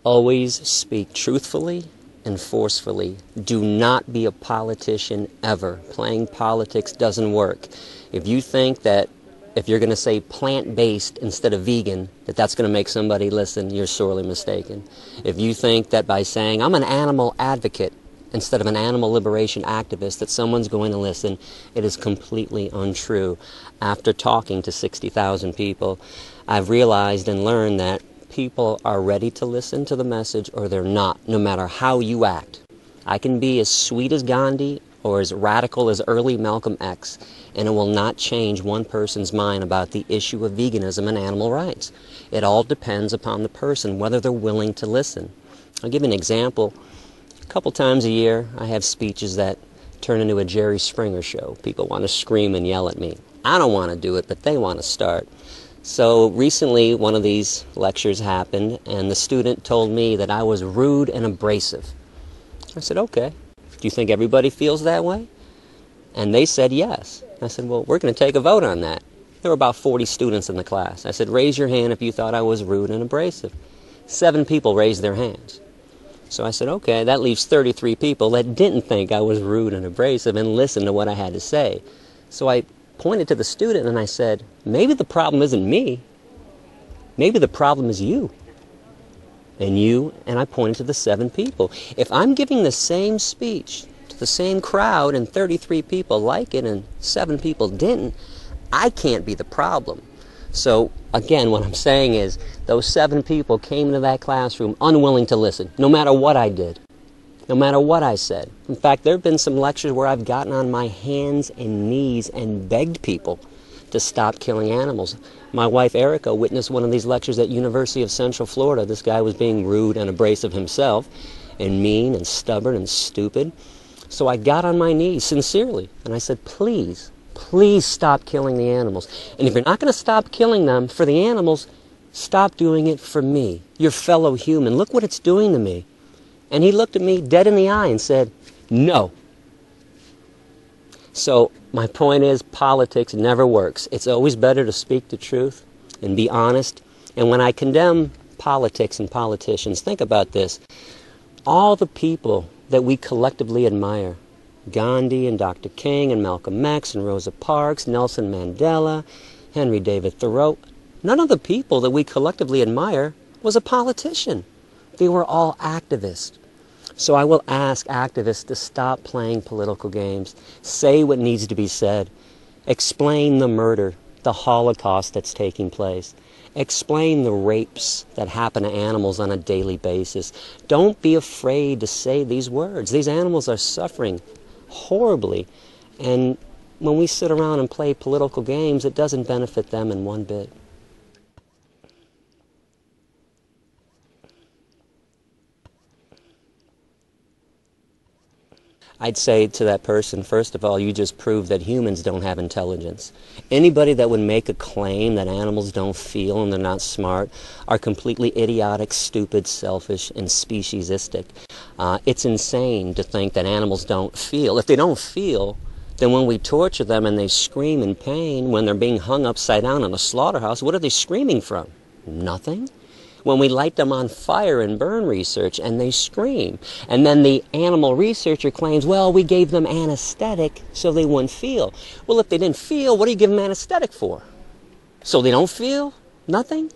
Always speak truthfully and forcefully. Do not be a politician ever. Playing politics doesn't work. If you think that if you're going to say plant-based instead of vegan, that's going to make somebody listen, you're sorely mistaken. If you think that by saying, I'm an animal advocate instead of an animal liberation activist, that someone's going to listen, it is completely untrue. After talking to 60,000 people, I've realized and learned that people are ready to listen to the message or they're not, no matter how you act. I can be as sweet as Gandhi or as radical as early Malcolm X, and it will not change one person's mind about the issue of veganism and animal rights. It all depends upon the person, whether they're willing to listen. I'll give you an example. A couple times a year, I have speeches that turn into a Jerry Springer show. People want to scream and yell at me. I don't want to do it, but they want to start. So recently, one of these lectures happened, and the student told me that I was rude and abrasive. I said, okay. Do you think everybody feels that way? And they said yes. I said, well, we're going to take a vote on that. There were about 40 students in the class. I said, raise your hand if you thought I was rude and abrasive. 7 people raised their hands. So I said, okay, that leaves 33 people that didn't think I was rude and abrasive and listened to what I had to say. So I pointed to the student and I said, maybe the problem isn't me. Maybe the problem is you. And you, and I pointed to the 7 people. If I'm giving the same speech to the same crowd and 33 people like it and 7 people didn't, I can't be the problem. So again, what I'm saying is those 7 people came into that classroom unwilling to listen, no matter what I did, no matter what I said. In fact, there have been some lectures where I've gotten on my hands and knees and begged people to stop killing animals. My wife Erica witnessed one of these lectures at University of Central Florida. This guy was being rude and abrasive himself, and mean and stubborn and stupid. So I got on my knees sincerely and I said, please, please stop killing the animals. And if you're not going to stop killing them for the animals, stop doing it for me, your fellow human. Look what it's doing to me. And he looked at me dead in the eye and said, no. So my point is, politics never works. It's always better to speak the truth and be honest. And when I condemn politics and politicians, think about this. All the people that we collectively admire, Gandhi and Dr. King and Malcolm X and Rosa Parks, Nelson Mandela, Henry David Thoreau, none of the people that we collectively admire was a politician. They were all activists. So I will ask activists to stop playing political games, say what needs to be said, explain the murder, the Holocaust that's taking place, explain the rapes that happen to animals on a daily basis. Don't be afraid to say these words. These animals are suffering horribly, and when we sit around and play political games, it doesn't benefit them in one bit. I'd say to that person, first of all, you just proved that humans don't have intelligence. Anybody that would make a claim that animals don't feel and they're not smart are completely idiotic, stupid, selfish, and speciesistic. It's insane to think that animals don't feel. If they don't feel, then when we torture them and they scream in pain, when they're being hung upside down in a slaughterhouse, what are they screaming from? Nothing. When we light them on fire in burn research and they scream. And then the animal researcher claims, well, we gave them anesthetic so they wouldn't feel. Well, if they didn't feel, what do you give them anesthetic for? So they don't feel? Nothing?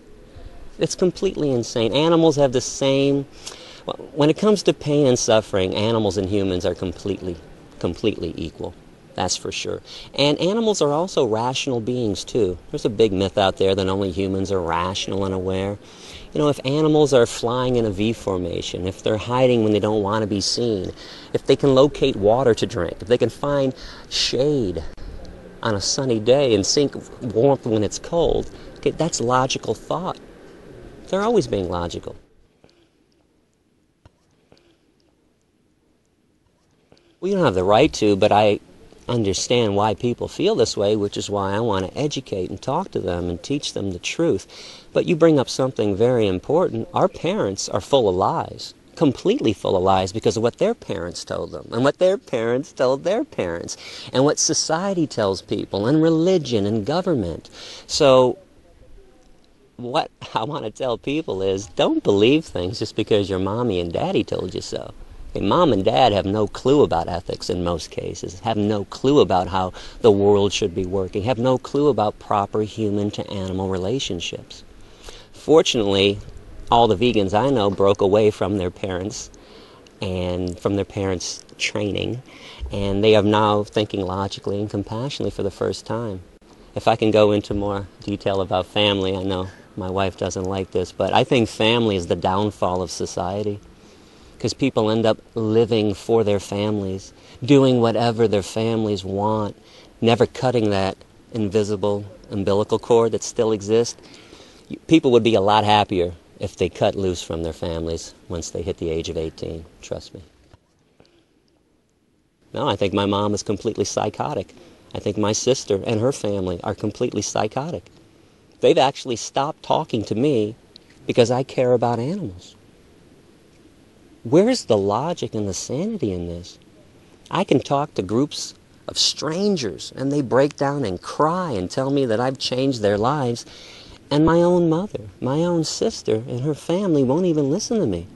It's completely insane. Animals have the same... Well, when it comes to pain and suffering, animals and humans are completely equal. That's for sure. And animals are also rational beings, too. There's a big myth out there that only humans are rational and aware. You know, if animals are flying in a V formation, if they're hiding when they don't want to be seen, if they can locate water to drink, if they can find shade on a sunny day and seek warmth when it's cold, okay, that's logical thought. They're always being logical. We don't have the right to, but I understand why people feel this way, which is why I want to educate and talk to them and teach them the truth. But you bring up something very important. Our parents are full of lies, completely full of lies, because of what their parents told them and what their parents told their parents and what society tells people and religion and government. So what I want to tell people is don't believe things just because your mommy and daddy told you so. And mom and dad have no clue about ethics in most cases, have no clue about how the world should be working, have no clue about proper human to animal relationships. Fortunately, all the vegans I know broke away from their parents and from their parents' training, and they are now thinking logically and compassionately for the first time. If I can go into more detail about family, I know my wife doesn't like this, but I think family is the downfall of society, because people end up living for their families, doing whatever their families want, never cutting that invisible umbilical cord that still exists. People would be a lot happier if they cut loose from their families once they hit the age of 18, trust me. No, I think my mom is completely psychotic. I think my sister and her family are completely psychotic. They've actually stopped talking to me because I care about animals. Where's the logic and the sanity in this? I can talk to groups of strangers and they break down and cry and tell me that I've changed their lives, and my own mother, my own sister and her family won't even listen to me.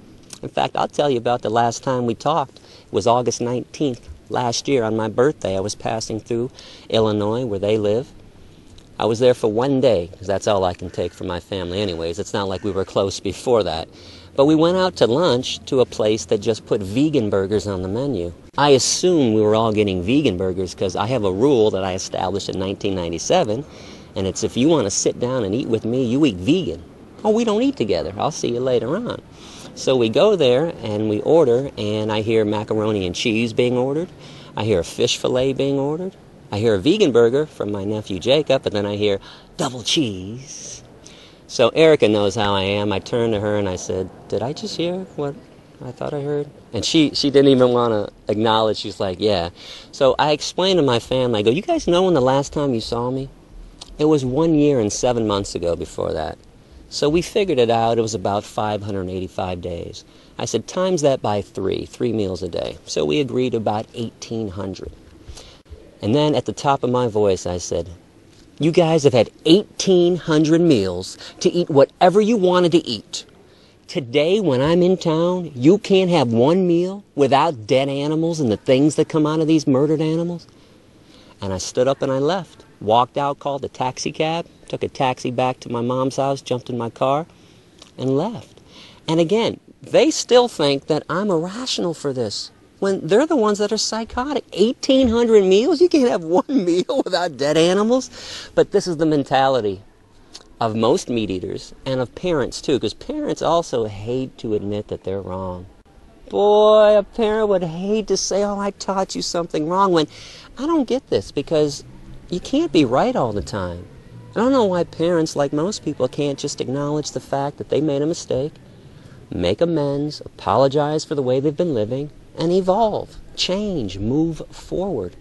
In fact, I'll tell you about the last time we talked. It was August 19th last year on my birthday. I was passing through Illinois where they live. I was there for one day, because that's all I can take from my family anyways. It's not like we were close before that. But we went out to lunch to a place that just put vegan burgers on the menu. I assume we were all getting vegan burgers because I have a rule that I established in 1997, and it's if you want to sit down and eat with me, you eat vegan. Oh, we don't eat together. I'll see you later on. So we go there and we order, and I hear macaroni and cheese being ordered. I hear a fish fillet being ordered. I hear a vegan burger from my nephew Jacob, and then I hear double cheese. So Erica knows how I am. I turned to her and I said, did I just hear what I thought I heard? And she didn't even want to acknowledge. She's like, yeah. So I explained to my family, I go, you guys know when the last time you saw me? It was 1 year and 7 months ago before that. So we figured it out. It was about 585 days. I said, times that by three meals a day. So we agreed about 1,800. And then at the top of my voice, I said, you guys have had 1,800 meals to eat whatever you wanted to eat. Today, when I'm in town, you can't have one meal without dead animals and the things that come out of these murdered animals. And I stood up and I left. Walked out, called a taxi cab, took a taxi back to my mom's house, jumped in my car, and left. And again, they still think that I'm irrational for this, when they're the ones that are psychotic. 1,800 meals? You can't have one meal without dead animals? But this is the mentality of most meat eaters and of parents too, because parents also hate to admit that they're wrong. Boy, a parent would hate to say, oh, I taught you something wrong, when I don't get this, because you can't be right all the time. I don't know why parents, like most people, can't just acknowledge the fact that they made a mistake, make amends, apologize for the way they've been living, and evolve, change, move forward.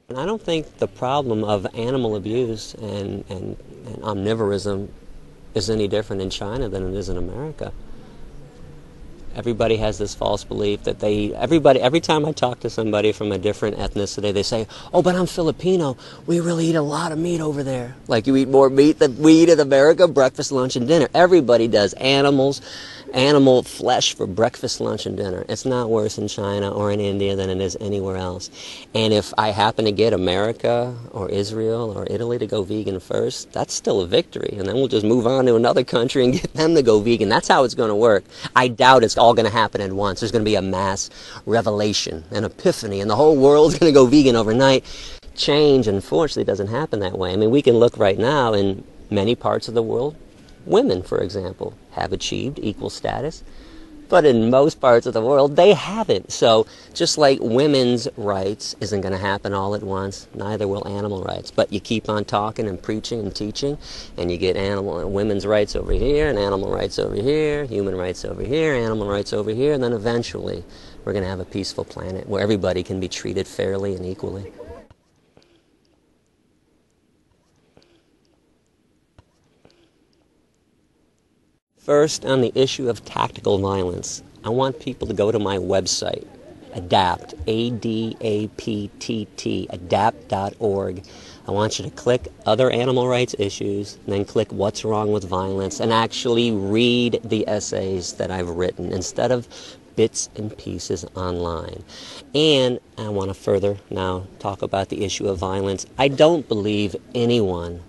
And I don't think the problem of animal abuse and omnivorism is any different in China than it is in America. Everybody has this false belief that every time I talk to somebody from a different ethnicity, they say, oh, but I'm Filipino. We really eat a lot of meat over there. Like you eat more meat than we eat in America, breakfast, lunch, and dinner. Everybody does animal flesh for breakfast, lunch, and dinner. It's not worse in China or in India than it is anywhere else. And if I happen to get America or Israel or Italy to go vegan first, that's still a victory. And then we'll just move on to another country and get them to go vegan. That's how it's going to work. I doubt it's all going to happen at once. There's going to be a mass revelation, an epiphany, and the whole world's going to go vegan overnight. Change, unfortunately, doesn't happen that way. I mean, we can look right now in many parts of the world. Women, for example, have achieved equal status, but in most parts of the world, they haven't. So just like women's rights isn't going to happen all at once, neither will animal rights. But you keep on talking and preaching and teaching, and you get women's rights over here, and animal rights over here, human rights over here, animal rights over here, and then eventually we're going to have a peaceful planet where everybody can be treated fairly and equally. First, on the issue of tactical violence, I want people to go to my website, Adapt, A-D-A-P-T-T, adapt.org. I want you to click Other Animal Rights Issues, and then click What's Wrong with Violence, and actually read the essays that I've written instead of bits and pieces online. And I want to further now talk about the issue of violence. I don't believe anyone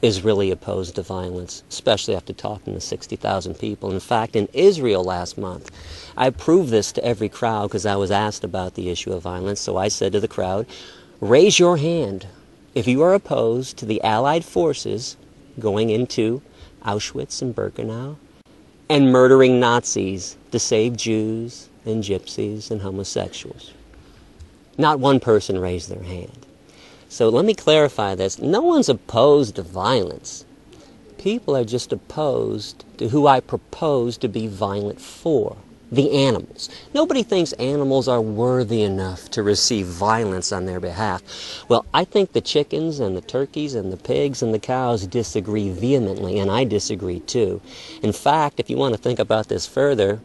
is really opposed to violence, especially after talking to 60,000 people. In fact, in Israel last month, I proved this to every crowd because I was asked about the issue of violence. So I said to the crowd, raise your hand if you are opposed to the Allied forces going into Auschwitz and Birkenau and murdering Nazis to save Jews and gypsies and homosexuals. Not one person raised their hand. So let me clarify this. No one's opposed to violence. People are just opposed to who I propose to be violent for, the animals. Nobody thinks animals are worthy enough to receive violence on their behalf. Well, I think the chickens and the turkeys and the pigs and the cows disagree vehemently, and I disagree too. In fact, if you want to think about this further,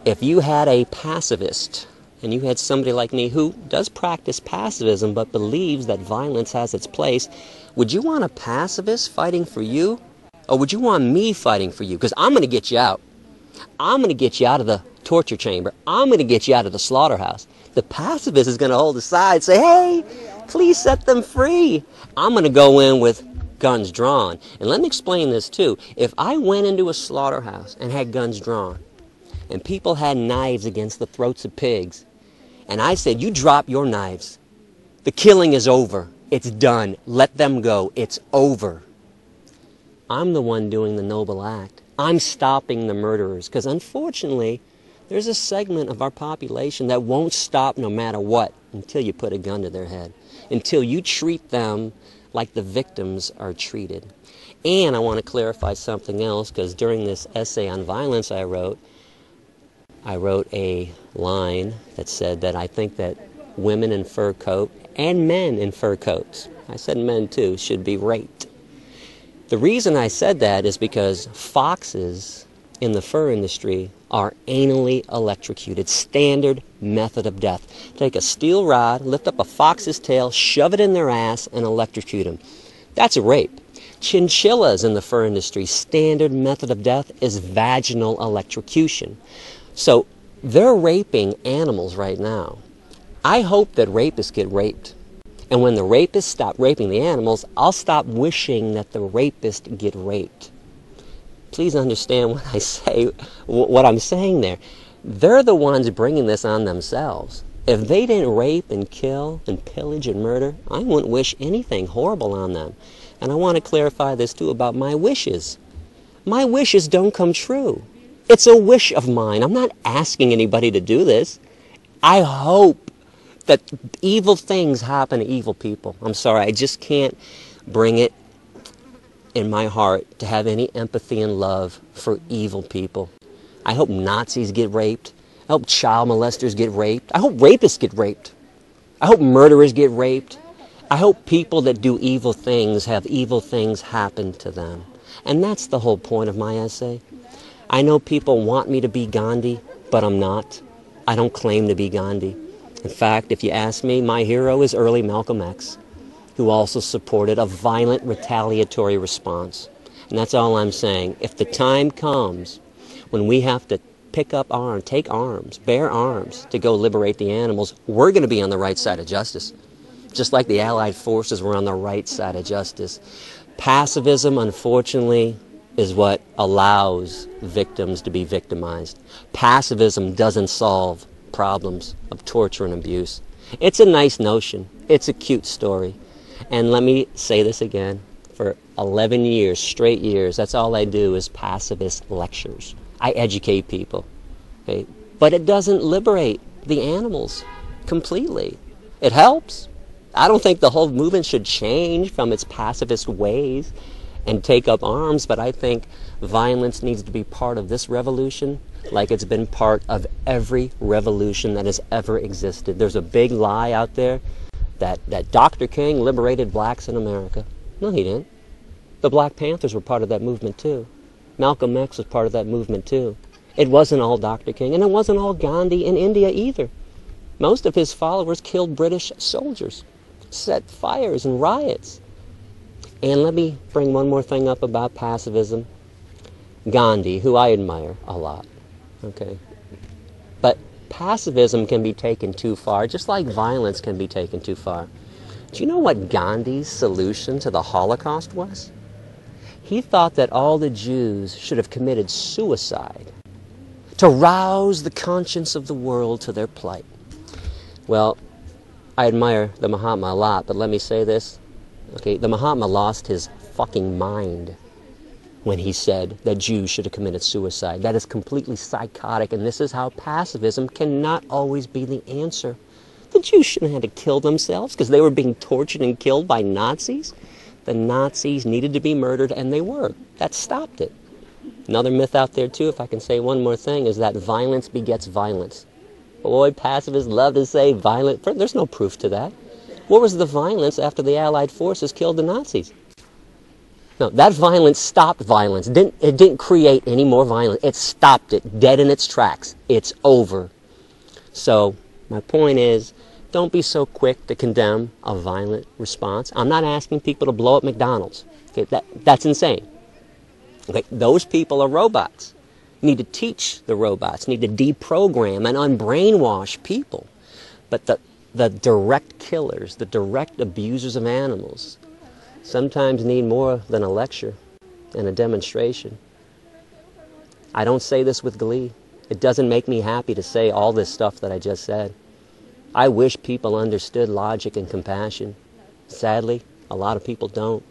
if you had a pacifist, and you had somebody like me who does practice pacifism but believes that violence has its place, would you want a pacifist fighting for you? Or would you want me fighting for you? Because I'm going to get you out. I'm going to get you out of the torture chamber. I'm going to get you out of the slaughterhouse. The pacifist is going to hold aside and say, hey, please set them free. I'm going to go in with guns drawn. And let me explain this too. If I went into a slaughterhouse and had guns drawn, and people had knives against the throats of pigs, and I said, you drop your knives. The killing is over. It's done. Let them go. It's over. I'm the one doing the noble act. I'm stopping the murderers. Because unfortunately, there's a segment of our population that won't stop no matter what until you put a gun to their head. Until you treat them like the victims are treated. And I want to clarify something else, because during this essay on violence I wrote a line that said that I think that women in fur coat and men in fur coats, I said men too, should be raped. The reason I said that is because foxes in the fur industry are anally electrocuted. Standard method of death. Take a steel rod, lift up a fox's tail, shove it in their ass, and electrocute them. That's a rape. Chinchillas in the fur industry, standard method of death is vaginal electrocution. So they're raping animals right now. I hope that rapists get raped. And when the rapists stop raping the animals, I'll stop wishing that the rapists get raped. Please understand what I say, what I'm saying there. They're the ones bringing this on themselves. If they didn't rape and kill and pillage and murder, I wouldn't wish anything horrible on them. And I want to clarify this too about my wishes. My wishes don't come true. It's a wish of mine. I'm not asking anybody to do this. I hope that evil things happen to evil people. I'm sorry, I just can't bring it in my heart to have any empathy and love for evil people. I hope Nazis get raped. I hope child molesters get raped. I hope rapists get raped. I hope murderers get raped. I hope people that do evil things have evil things happen to them. And that's the whole point of my essay. I know people want me to be Gandhi, but I'm not. I don't claim to be Gandhi. In fact, if you ask me, my hero is early Malcolm X, who also supported a violent retaliatory response. And that's all I'm saying. If the time comes when we have to pick up arms, take arms, bear arms to go liberate the animals, we're going to be on the right side of justice. Just like the Allied forces were on the right side of justice. Pacifism, unfortunately, is what allows victims to be victimized. Pacifism doesn't solve problems of torture and abuse. It's a nice notion. It's a cute story. And let me say this again. For 11 years, straight years, that's all I do is pacifist lectures. I educate people. Okay? But it doesn't liberate the animals completely. It helps. I don't think the whole movement should change from its pacifist ways and take up arms, but I think violence needs to be part of this revolution like it's been part of every revolution that has ever existed. There's a big lie out there that Dr. King liberated blacks in America. No, he didn't. The Black Panthers were part of that movement too. Malcolm X was part of that movement too. It wasn't all Dr. King, and it wasn't all Gandhi in India either. Most of his followers killed British soldiers, set fires and riots. And let me bring one more thing up about pacifism. Gandhi, who I admire a lot, okay? But pacifism can be taken too far, just like violence can be taken too far. Do you know what Gandhi's solution to the Holocaust was? He thought that all the Jews should have committed suicide to rouse the conscience of the world to their plight. Well, I admire the Mahatma a lot, but let me say this. Okay, the Mahatma lost his fucking mind when he said that Jews should have committed suicide. That is completely psychotic, and this is how pacifism cannot always be the answer. The Jews shouldn't have had to kill themselves because they were being tortured and killed by Nazis. The Nazis needed to be murdered, and they were. That stopped it. Another myth out there, too, if I can say one more thing, is that violence begets violence. Boy, pacifists love to say violent. There's no proof to that. What was the violence after the Allied forces killed the Nazis? No, that violence stopped violence. It didn't create any more violence. It stopped it, dead in its tracks. It's over. So, my point is, don't be so quick to condemn a violent response. I'm not asking people to blow up McDonald's. Okay, that's insane. Okay, those people are robots. You need to teach the robots. You need to deprogram and unbrainwash people. But the direct killers, the direct abusers of animals, sometimes need more than a lecture and a demonstration. I don't say this with glee. It doesn't make me happy to say all this stuff that I just said. I wish people understood logic and compassion. Sadly, a lot of people don't.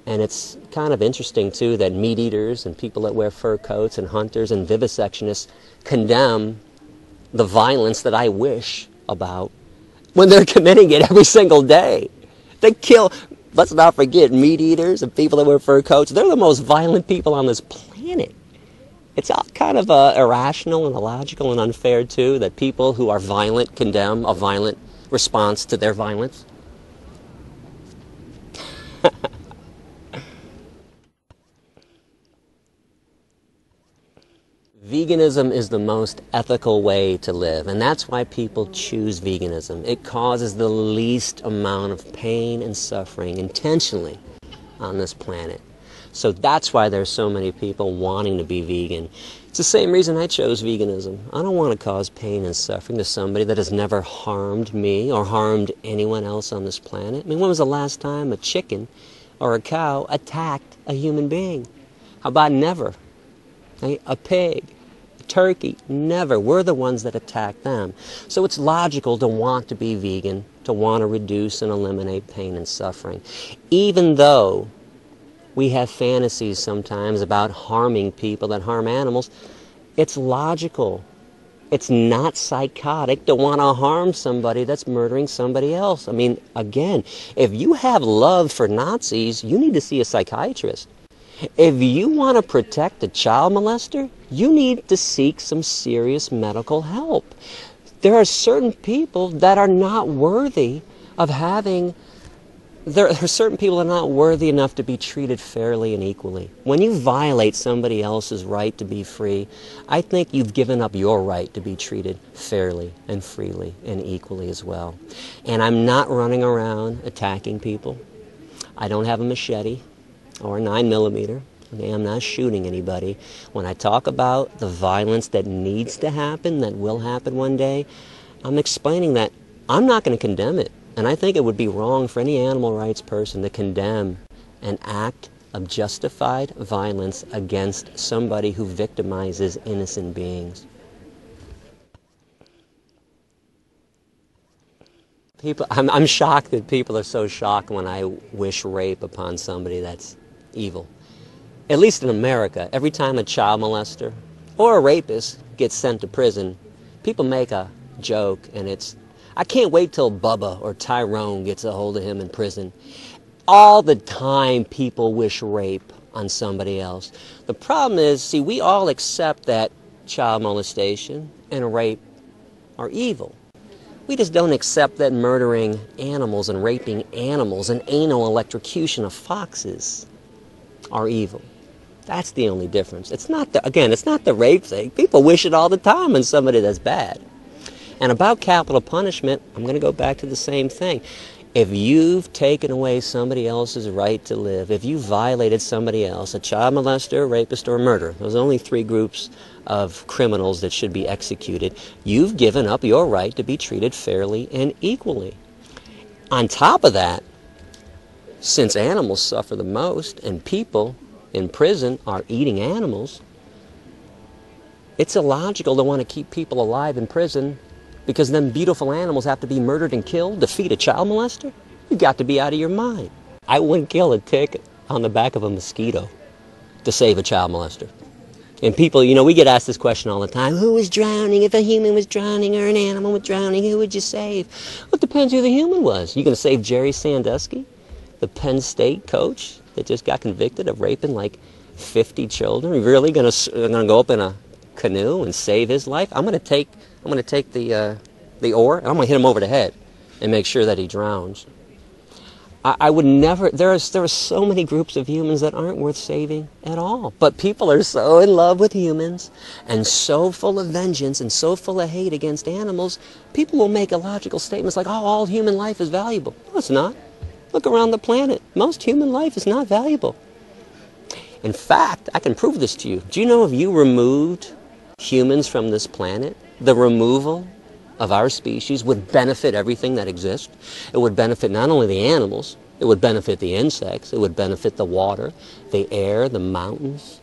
And it's kind of interesting, too, that meat eaters and people that wear fur coats and hunters and vivisectionists condemn the violence that I wish about when they're committing it every single day. They kill, let's not forget, meat eaters and people that wear fur coats. They're the most violent people on this planet. It's all kind of irrational and illogical and unfair, too, that people who are violent condemn a violent response to their violence. Veganism is the most ethical way to live, and that's why people choose veganism. It causes the least amount of pain and suffering intentionally on this planet. So that's why there's so many people wanting to be vegan. It's the same reason I chose veganism. I don't want to cause pain and suffering to somebody that has never harmed me or harmed anyone else on this planet. I mean, when was the last time a chicken or a cow attacked a human being? How about never? A pig, a turkey, never. We're the ones that attack them. So it's logical to want to be vegan, to want to reduce and eliminate pain and suffering. Even though we have fantasies sometimes about harming people that harm animals, it's logical. It's not psychotic to want to harm somebody that's murdering somebody else. I mean, again, if you have love for Nazis, you need to see a psychiatrist. If you want to protect a child molester, you need to seek some serious medical help. There are certain people that are not worthy of having... There are certain people that are not worthy enough to be treated fairly and equally. When you violate somebody else's right to be free, I think you've given up your right to be treated fairly and freely and equally as well. And I'm not running around attacking people. I don't have a machete or a 9mm. Okay, I'm not shooting anybody. When I talk about the violence that needs to happen, that will happen one day, I'm explaining that I'm not going to condemn it. And I think it would be wrong for any animal rights person to condemn an act of justified violence against somebody who victimizes innocent beings. I'm shocked that people are so shocked when I wish rape upon somebody that's evil. At least in America, every time a child molester or a rapist gets sent to prison, people make a joke, and it's, I can't wait till Bubba or Tyrone gets a hold of him in prison. All the time people wish rape on somebody else. The problem is, see, we all accept that child molestation and rape are evil. We just don't accept that murdering animals and raping animals and anal electrocution of foxes are evil. That's the only difference. It's not the, again, it's not the rape thing. People wish it all the time on somebody that's bad. And about capital punishment, I'm going to go back to the same thing. If you've taken away somebody else's right to live, if you violated somebody else, a child molester, rapist, or murderer, those are only three groups of criminals that should be executed, you've given up your right to be treated fairly and equally. On top of that, since animals suffer the most and people in prison are eating animals, it's illogical to want to keep people alive in prison because then beautiful animals have to be murdered and killed to feed a child molester? You've got to be out of your mind. I wouldn't kill a tick on the back of a mosquito to save a child molester. And people, you know, we get asked this question all the time. Who was drowning? If a human was drowning or an animal was drowning, who would you save? Well, it depends who the human was. You going to save Jerry Sandusky, the Penn State coach that just got convicted of raping like 50 children? Are you really going to go up in a canoe and save his life? I'm going to take the oar and I'm going to hit him over the head and make sure that he drowns. I would never. There are so many groups of humans that aren't worth saving at all. But people are so in love with humans and so full of vengeance and so full of hate against animals. People will make illogical statements like, "Oh, all human life is valuable." No, it's not. Look around the planet. Most human life is not valuable. In fact, I can prove this to you. Do you know if you removed humans from this planet, the removal of our species would benefit everything that exists? It would benefit not only the animals, it would benefit the insects, it would benefit the water, the air, the mountains.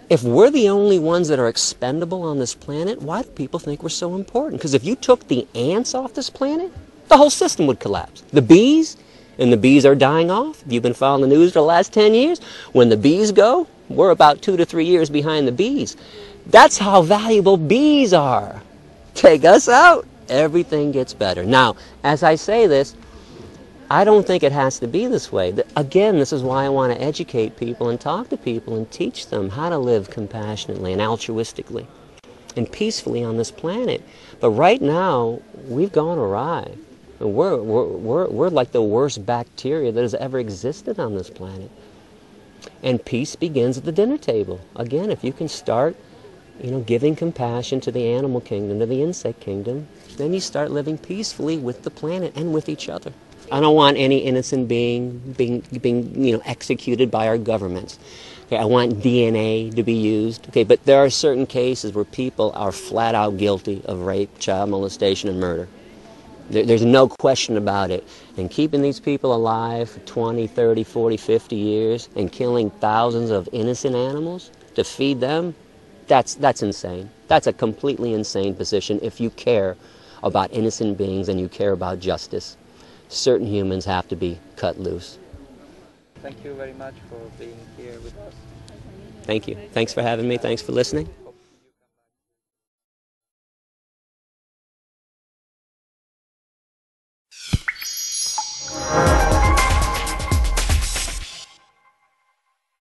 If we're the only ones that are expendable on this planet, why do people think we're so important? Because if you took the ants off this planet, the whole system would collapse. The bees, and the bees are dying off. If you've been following the news for the last 10 years, when the bees go, we're about 2 to 3 years behind the bees. That's how valuable bees are. Take us out, everything gets better. Now, as I say this, I don't think it has to be this way. Again, this is why I want to educate people and talk to people and teach them how to live compassionately and altruistically and peacefully on this planet. But right now, we've gone awry. We're like the worst bacteria that has ever existed on this planet. And peace begins at the dinner table. Again, if you can start giving compassion to the animal kingdom, to the insect kingdom, then you start living peacefully with the planet and with each other. I don't want any innocent being executed by our governments. Okay, I want DNA to be used. Okay, but there are certain cases where people are flat out guilty of rape, child molestation, and murder. There's no question about it. And keeping these people alive for 20, 30, 40, 50 years and killing thousands of innocent animals to feed them, that's insane. That's a completely insane position if you care about innocent beings and you care about justice. Certain humans have to be cut loose. Thank you very much for being here with us. Thank you. Thanks for having me. Thanks for listening.